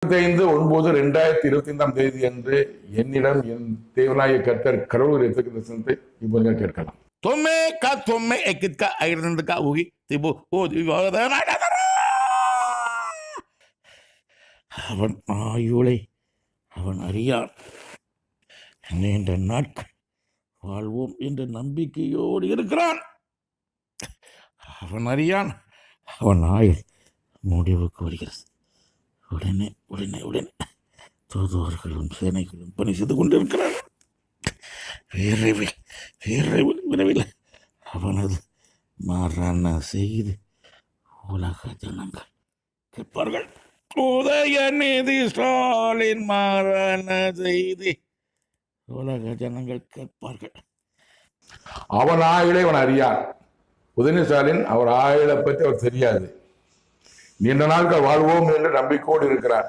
25/9/2025 அன்று என்னிடம் என் தேவனாய கர்த்தர் கடவுள் தரிசனத்தை இப்போது கேட்கலாம். தொம்மே எக்கிtka ஐரந்துக்கா ஊகி திபு ஓ அவன் ஆயுளை அவன் அறியான். நீண்ட நாட்கள் வாழ்வோம் என்ற நம்பிக்கையோடு இருக்கிறான். அவன் அறியான் அவன் ஆயுள் முடிவுக்கு வருகிறது. உடனே உடனே உடனே தூதுவர்களும் சேனைகளும் பணி செய்து கொண்டிருக்கிறார்கள். விரைவில் விரைவில் விரைவில் அவனது மரண செய்தி உலக ஜனங்கள் கேட்பார்கள். உதயநிதி ஸ்டாலின் மரண செய்தி உலக ஜனங்கள் கேட்பார்கள். அவன் ஆயுளை அவன் அறியான். உதயநிதி ஸ்டாலின் அவர் ஆயுளை பற்றி அவர் தெரியாது. நீண்ட நாட்கள் வாழ்வோம் என்று நம்பிக்கையோடு இருக்கிறார்.